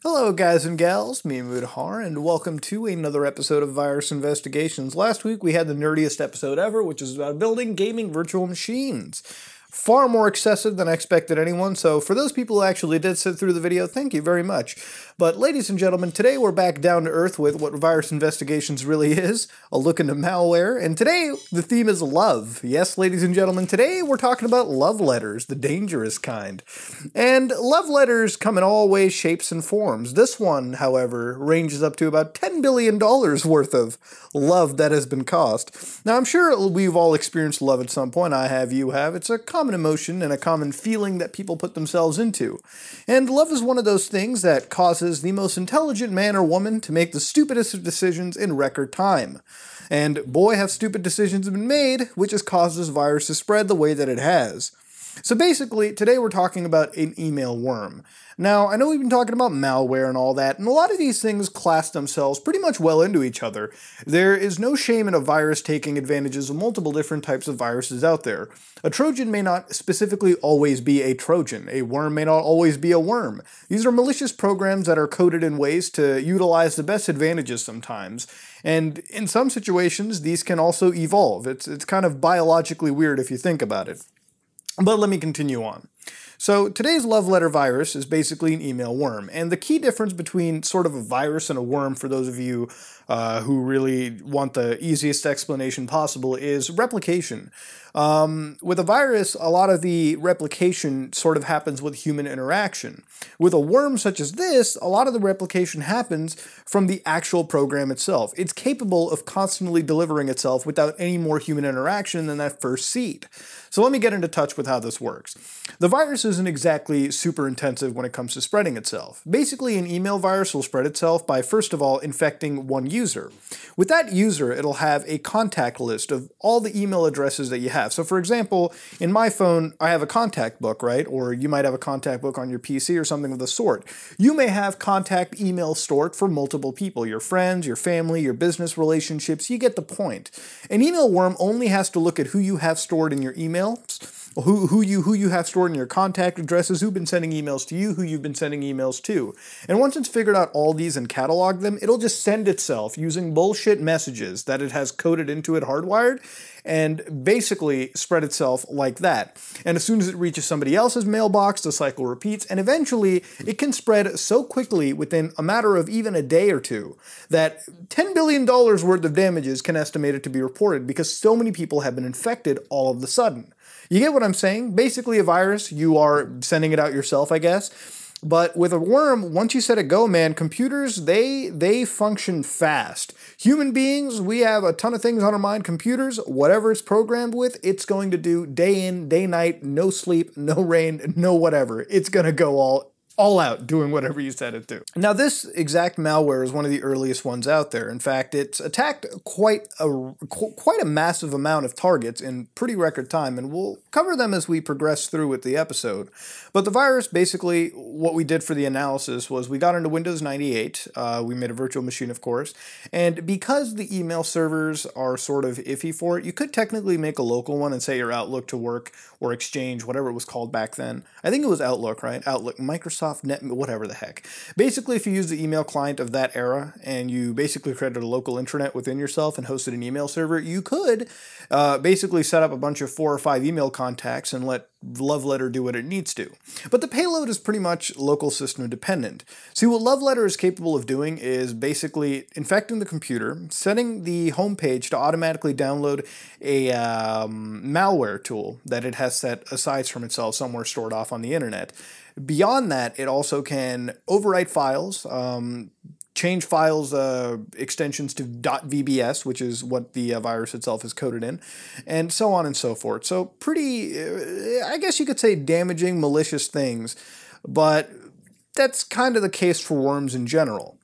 Hello guys and gals, me Mudahar, and welcome to another episode of Virus Investigations. Last week we had the nerdiest episode ever, which is about building gaming virtual machines. Far more excessive than I expected anyone, so for those people who actually did sit through the video, thank you very much. But ladies and gentlemen, today we're back down to earth with what Virus Investigations really is, a look into malware, and today the theme is love. Yes, ladies and gentlemen, today we're talking about love letters, the dangerous kind. And love letters come in all ways, shapes, and forms. This one, however, ranges up to about $10 billion worth of love that has been caused. Now, I'm sure we've all experienced love at some point. I have, you have. It's a common emotion and a common feeling that people put themselves into. And love is one of those things that causes the most intelligent man or woman to make the stupidest of decisions in record time. And boy, have stupid decisions been made, which has caused this virus to spread the way that it has. So basically, today we're talking about an email worm. Now, I know we've been talking about malware and all that, and a lot of these things class themselves pretty much well into each other. There is no shame in a virus taking advantages of multiple different types of viruses out there. A Trojan may not specifically always be a Trojan. A worm may not always be a worm. These are malicious programs that are coded in ways to utilize the best advantages sometimes. And in some situations, these can also evolve. It's kind of biologically weird if you think about it. But let me continue on. So today's love letter virus is basically an email worm, and the key difference between sort of a virus and a worm, for those of you who really want the easiest explanation possible, is replication. With a virus, a lot of the replication sort of happens with human interaction. With a worm such as this, a lot of the replication happens from the actual program itself. It's capable of constantly delivering itself without any more human interaction than that first seed. So let me get into touch with how this works. The virus isn't exactly super intensive when it comes to spreading itself. Basically, an email virus will spread itself by, first of all, infecting one user. With that user, it'll have a contact list of all the email addresses that you have. So for example, in my phone, I have a contact book, right? Or you might have a contact book on your PC or something of the sort. You may have contact emails stored for multiple people, your friends, your family, your business relationships. You get the point. An email worm only has to look at who you have stored in your emails, who you have stored in your contact addresses, who've been sending emails to you, who you've been sending emails to. And once it's figured out all these and cataloged them, it'll just send itself using bullshit messages that it has coded into it hardwired, and basically spread itself like that. And as soon as it reaches somebody else's mailbox, the cycle repeats, and eventually it can spread so quickly within a matter of even a day or two that $10 billion worth of damages can estimate it to be reported because so many people have been infected all of a sudden. You get what I'm saying? Basically a virus, you are sending it out yourself, I guess. But with a worm, once you set it go, man, computers, they function fast. Human beings, we have a ton of things on our mind. Computers, whatever it's programmed with, it's going to do day in, day night, no sleep, no rain, no whatever. It's going to go all out doing whatever you set it to. Now this exact malware is one of the earliest ones out there. In fact, it's attacked quite a massive amount of targets in pretty record time, and we'll cover them as we progress through with the episode. But the virus, basically, what we did for the analysis was we got into Windows 98, we made a virtual machine, of course, and because the email servers are sort of iffy for it, you could technically make a local one and say your Outlook to work, or Exchange, whatever it was called back then. I think it was Outlook, right? Outlook, Microsoft Net, whatever the heck. Basically, if you use the email client of that era and you basically created a local intranet within yourself and hosted an email server, you could basically set up a bunch of 4 or 5 email contacts and let Love Letter do what it needs to. But the payload is pretty much local system dependent. See, what Love Letter is capable of doing is basically infecting the computer, setting the home page to automatically download a malware tool that it has set aside from itself somewhere stored off on the internet. Beyond that, it also can overwrite files, change files extensions to .vbs, which is what the virus itself is coded in, and so on and so forth. So pretty, I guess you could say damaging, malicious things, but that's kind of the case for worms in general.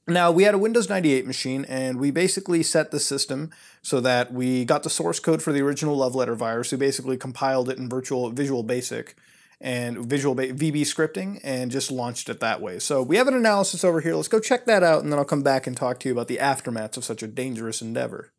Now, we had a Windows 98 machine, and we basically set the system so that we got the source code for the original Love Letter virus. We basically compiled it in Visual Basic and VB scripting and just launched it that way. So we have an analysis over here. Let's go check that out, and then I'll come back and talk to you about the aftermaths of such a dangerous endeavor.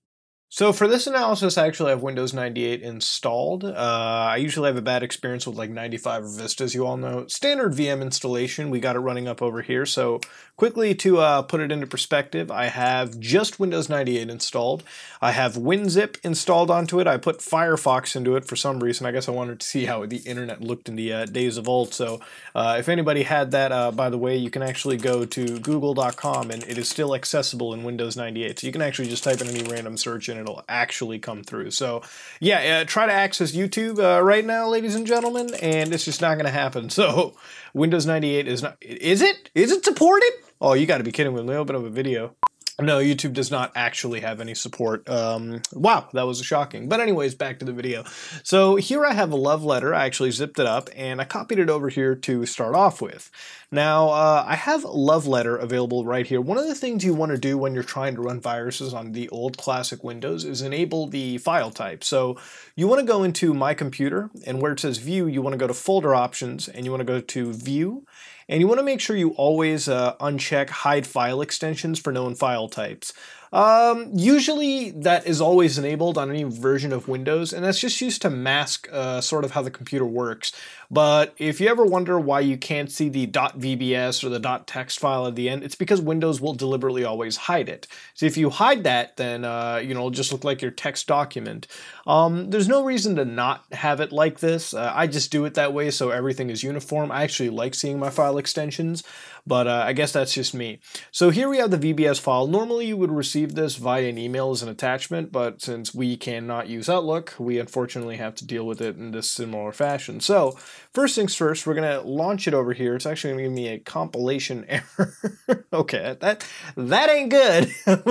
So for this analysis, I actually have Windows 98 installed. I usually have a bad experience with like 95 or Vista, as you all know. Standard VM installation, we got it running up over here. So quickly to put it into perspective, I have just Windows 98 installed. I have WinZip installed onto it. I put Firefox into it for some reason. I guess I wanted to see how the internet looked in the days of old. So if anybody had that, by the way, you can actually go to google.com and it is still accessible in Windows 98. So you can actually just type in any random search and it'll actually come through. So yeah, try to access YouTube right now, ladies and gentlemen, and it's just not going to happen. So Windows 98 is not, is it? Is it supported? Oh, you got to be kidding me. Let me open up a video. No, YouTube does not actually have any support. Wow, that was shocking. But anyways, back to the video. So here I have a love letter. I actually zipped it up and I copied it over here to start off with. Now, I have love letter available right here. One of the things you want to do when you're trying to run viruses on the old classic Windows is enable the file type. So you want to go into My Computer, and where it says View, you want to go to Folder Options, and you want to go to View. And you want to make sure you always uncheck Hide File Extensions for known file types. Usually that is always enabled on any version of Windows, and that's just used to mask sort of how the computer works. But if you ever wonder why you can't see the .vbs or the .text file at the end, it's because Windows will deliberately always hide it. So if you hide that, then it'll just look like your text document. There's no reason to not have it like this. I just do it that way so everything is uniform. I actually like seeing my file extensions, but I guess that's just me. So here we have the VBS file. Normally you would receive this via an email as an attachment, but since we cannot use Outlook, we unfortunately have to deal with it in this similar fashion. So first things first, we're going to launch it over here. It's actually going to give me a compilation error. Okay, that ain't good.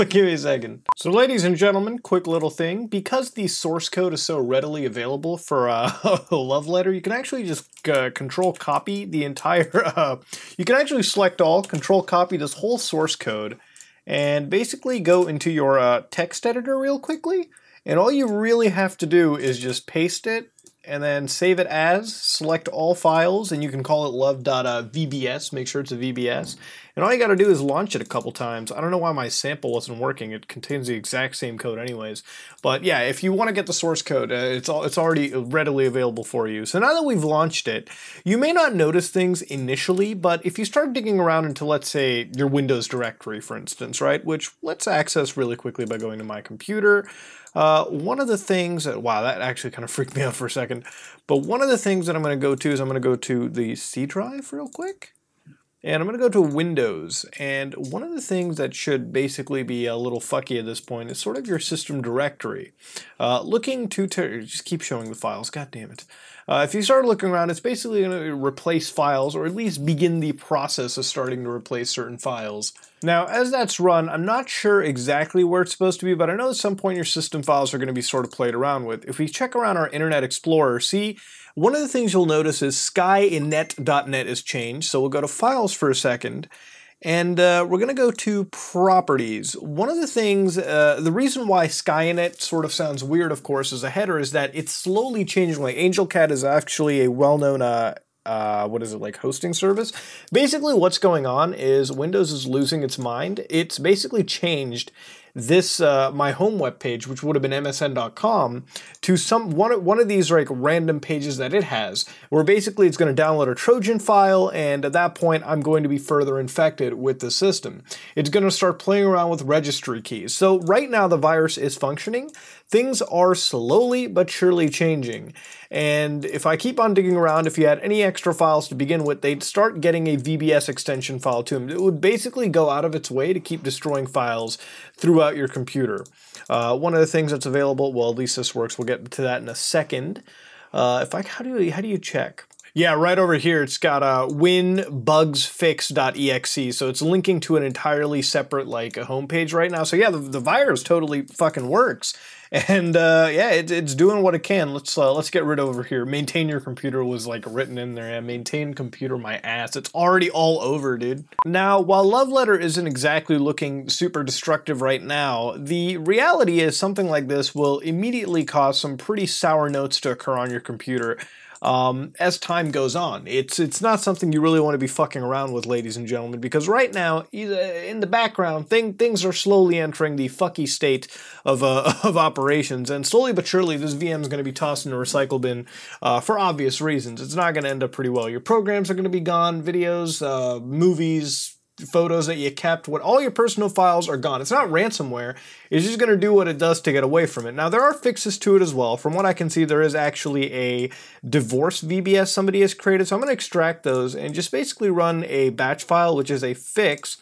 Give me a second. So ladies and gentlemen, quick little thing. Because the source code is so readily available for a love letter, you can actually just control copy the entire, you can actually select all, control copy this whole source code, and basically go into your text editor real quickly. And all you really have to do is just paste it and then save it as, select all files, and you can call it love.vbs, make sure it's a VBS. And all you gotta do is launch it a couple times. I don't know why my sample wasn't working. It contains the exact same code anyways. But yeah, if you wanna get the source code, it's already readily available for you. So now that we've launched it, you may not notice things initially, but if you start digging around into, let's say, your Windows directory, for instance, right? Which let's access really quickly by going to My Computer. One of the things that, wow, that actually kind of freaked me out for a second. But one of the things that I'm going to go to is I'm going to go to the C drive real quick. And I'm going to go to Windows. And one of the things that should basically be a little fucky at this point is sort of your system directory. Looking to, just keep showing the files, god damn it. If you start looking around, it's basically going to replace files, or at least begin the process of starting to replace certain files. Now, as that's run, I'm not sure exactly where it's supposed to be, but I know at some point your system files are going to be sort of played around with. If we check around our Internet Explorer, see, one of the things you'll notice is skynet.net is changed, so we'll go to Files for a second. And we're going to go to Properties. One of the things, the reason why Skynet sort of sounds weird, of course, as a header is that it's slowly changing. Like AngelCat is actually a well-known, what is it, like hosting service? Basically what's going on is Windows is losing its mind. It's basically changed this my home web page, which would have been msn.com, to one of these like random pages that it has, where basically it's going to download a Trojan file, and at that point I'm going to be further infected with the system. It's going to start playing around with registry keys. So right now the virus is functioning. Things are slowly but surely changing. And if I keep on digging around, if you had any extra files to begin with, they'd start getting a VBS extension file to them. It would basically go out of its way to keep destroying files throughout your computer. One of the things that's available, well, at least this works, we'll get to that in a second. How do you check? Yeah, right over here, it's got winbugsfix.exe, so it's linking to an entirely separate, like, a homepage right now. So yeah, the virus totally fucking works. And yeah, it's doing what it can. Let's get rid of over here. Maintain your computer was like written in there. Yeah, maintain computer my ass. It's already all over, dude. Now, while Love Letter isn't exactly looking super destructive right now, the reality is something like this will immediately cause some pretty sour notes to occur on your computer. as time goes on. It's not something you really want to be fucking around with, ladies and gentlemen, because right now, in the background, things are slowly entering the fucky state of operations, and slowly but surely this VM is going to be tossed in a recycle bin for obvious reasons. It's not going to end up pretty well. Your programs are going to be gone, videos, movies, photos that you kept, all your personal files are gone. It's not ransomware. It's just going to do what it does to get away from it. Now, there are fixes to it as well. From what I can see, there is actually a divorce VBS somebody has created. So I'm going to extract those and just basically run a batch file, which is a fix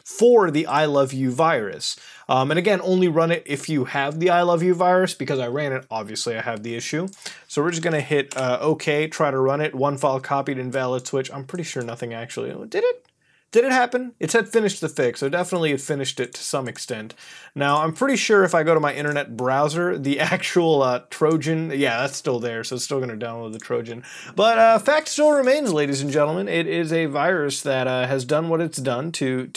for the I Love You virus. And again, only run it if you have the I Love You virus. Because I ran it, obviously I have the issue. So we're just going to hit OK, try to run it. One file copied, invalid switch. I'm pretty sure nothing actually. Did it? Did it happen? It said finish the fix, so definitely it finished it to some extent. Now, I'm pretty sure if I go to my internet browser, the actual Trojan, yeah, that's still there, so it's still going to download the Trojan. But fact still remains, ladies and gentlemen, it is a virus that has done what it's done to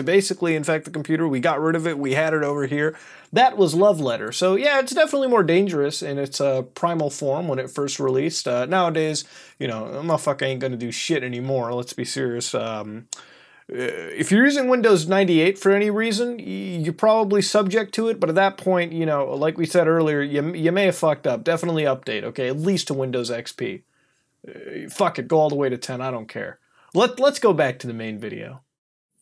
basically infect the computer. We got rid of it, we had it over here. That was Love Letter. So yeah, it's definitely more dangerous in its primal form when it first released. Nowadays, you know, a motherfucker ain't gonna do shit anymore, let's be serious. If you're using Windows 98 for any reason, you're probably subject to it, but at that point, you know, like we said earlier, you may have fucked up. Definitely update, okay? At least to Windows XP. Fuck it, go all the way to 10, I don't care. Let's go back to the main video.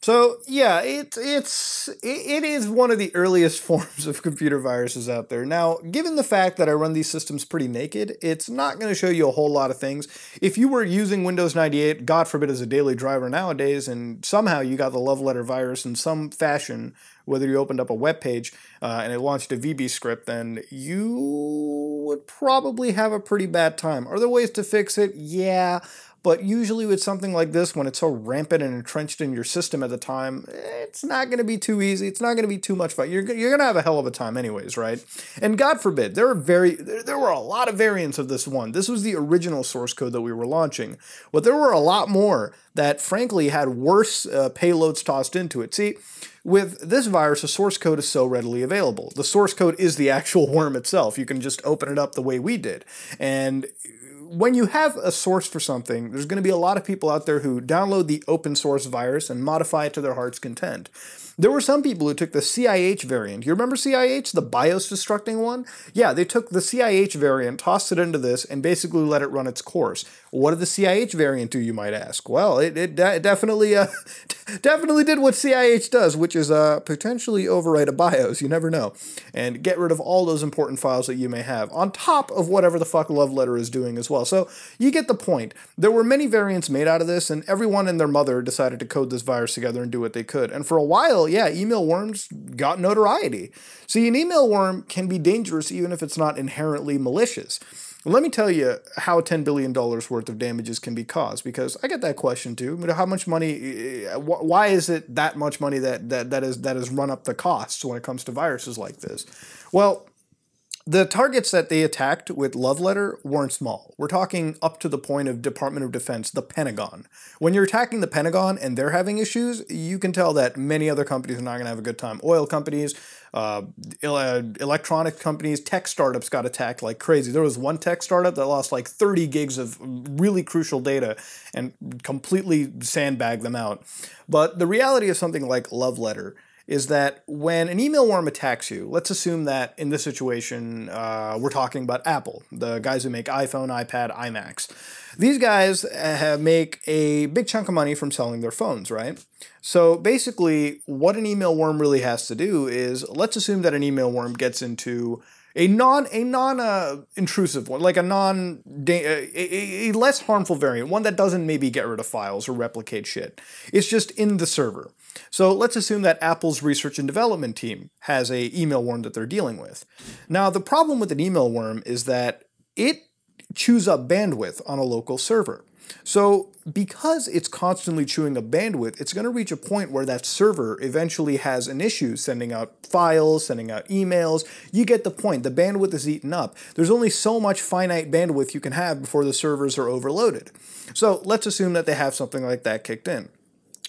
So yeah, it is one of the earliest forms of computer viruses out there. Now, given the fact that I run these systems pretty naked, it's not going to show you a whole lot of things. If you were using Windows 98, God forbid, as a daily driver nowadays, and somehow you got the Love Letter virus in some fashion, whether you opened up a web page and it launched a VB script, then you would probably have a pretty bad time. Are there ways to fix it? Yeah. But usually with something like this, when it's so rampant and entrenched in your system at the time, it's not going to be too easy. It's not going to be too much fun. You're going to have a hell of a time anyways, right? And God forbid, there were a lot of variants of this one. This was the original source code that we were launching. But there were a lot more that, frankly, had worse payloads tossed into it. See, with this virus, the source code is so readily available. The source code is the actual worm itself. You can just open it up the way we did. And when you have a source for something, there's going to be a lot of people out there who download the open source virus and modify it to their heart's content. There were some people who took the CIH variant. You remember CIH, the BIOS destructing one? Yeah, they took the CIH variant, tossed it into this, and basically let it run its course. What did the CIH variant do, you might ask? Well, it definitely definitely did what CIH does, which is potentially overwrite a BIOS, you never know, and get rid of all those important files that you may have, on top of whatever the fuck Love Letter is doing as well. So you get the point. There were many variants made out of this, and everyone and their mother decided to code this virus together and do what they could. And for a while, yeah, email worms got notoriety. See, an email worm can be dangerous even if it's not inherently malicious. Let me tell you how $10 billion worth of damages can be caused, because I get that question too. How much money, why is it that much money that has run up the costs when it comes to viruses like this? Well, the targets that they attacked with Love Letter weren't small. We're talking up to the point of Department of Defense, the Pentagon. When you're attacking the Pentagon and they're having issues, you can tell that many other companies are not going to have a good time. Oil companies, electronic companies, tech startups got attacked like crazy. There was one tech startup that lost like 30 gigs of really crucial data and completely sandbagged them out. But the reality of something like Love Letter is that when an email worm attacks you, let's assume that in this situation, we're talking about Apple, the guys who make iPhone, iPad, iMacs. These guys make a big chunk of money from selling their phones, right? So basically, what an email worm really has to do is, let's assume that an email worm gets into a non-intrusive one, like a less harmful variant, one that doesn't maybe get rid of files or replicate shit. It's just in the server. So let's assume that Apple's research and development team has an email worm that they're dealing with. Now, the problem with an email worm is that it chews up bandwidth on a local server. So because it's constantly chewing up bandwidth, it's going to reach a point where that server eventually has an issue sending out files, sending out emails. You get the point. The bandwidth is eaten up. There's only so much finite bandwidth you can have before the servers are overloaded. So let's assume that they have something like that kicked in.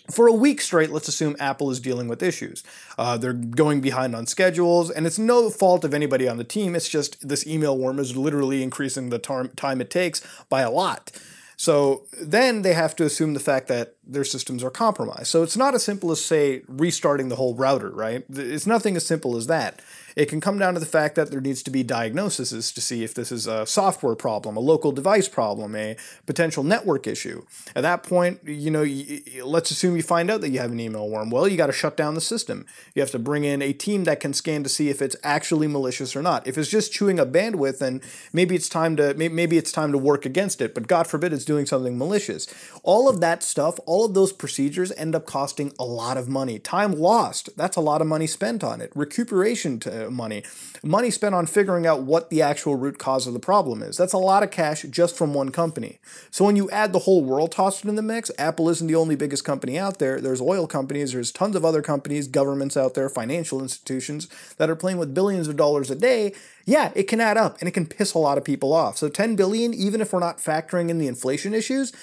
For a week straight, let's assume Apple is dealing with issues. They're going behind on schedules, and it's no fault of anybody on the team. It's just this email worm is literally increasing the time it takes by a lot. So then they have to assume the fact that their systems are compromised. So it's not as simple as, say, restarting the whole router, right? It's nothing as simple as that. It can come down to the fact that there needs to be diagnoses to see if this is a software problem, a local device problem, a potential network issue. At that point, let's assume you find out that you have an email worm. Well, you got to shut down the system. You have to bring in a team that can scan to see if it's actually malicious or not. If it's just chewing up bandwidth, then maybe it's time to work against it. But God forbid it's doing something malicious. All of that stuff, all of those procedures end up costing a lot of money. Time lost, that's a lot of money spent on it. Recuperation money spent on figuring out what the actual root cause of the problem is. That's a lot of cash just from one company. So when you add the whole world tossed in the mix, Apple isn't the only biggest company out there. There's oil companies, there's tons of other companies, governments out there, financial institutions that are playing with billions of dollars a day. Yeah, it can add up and it can piss a lot of people off. So 10 billion, even if we're not factoring in the inflation issues,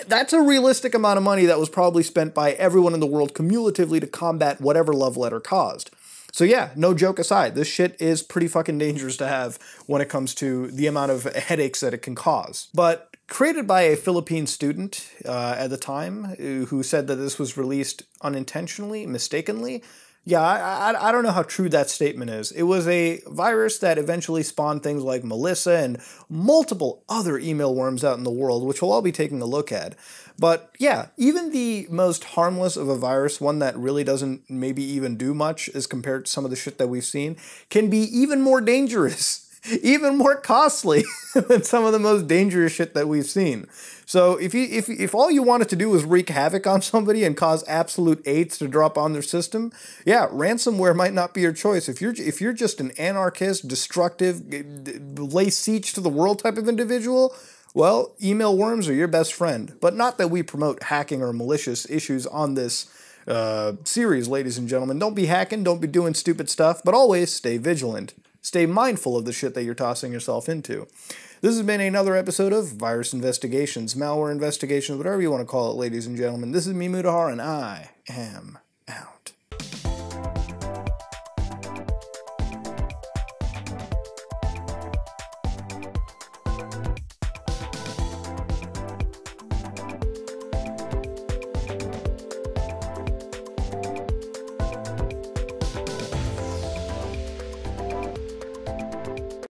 that's a realistic amount of money that was probably spent by everyone in the world cumulatively to combat whatever love letter caused. So yeah, no joke aside, this shit is pretty fucking dangerous to have when it comes to the amount of headaches that it can cause. But created by a Philippine student at the time who said that this was released unintentionally, mistakenly, yeah, I don't know how true that statement is. It was a virus that eventually spawned things like Melissa and multiple other email worms out in the world, which we'll all be taking a look at. But yeah, even the most harmless of a virus, one that really doesn't maybe even do much as compared to some of the shit that we've seen, can be even more dangerous. Even more costly than some of the most dangerous shit that we've seen. So if all you wanted to do was wreak havoc on somebody and cause absolute AIDS to drop on their system, yeah, ransomware might not be your choice. If you're just an anarchist, destructive, lay siege to the world type of individual, well, email worms are your best friend. But not that we promote hacking or malicious issues on this series, ladies and gentlemen. Don't be hacking, don't be doing stupid stuff, but always stay vigilant. Stay mindful of the shit that you're tossing yourself into. This has been another episode of Virus Investigations, Malware Investigations, whatever you want to call it, ladies and gentlemen. This is me, Mudahar, and I am out.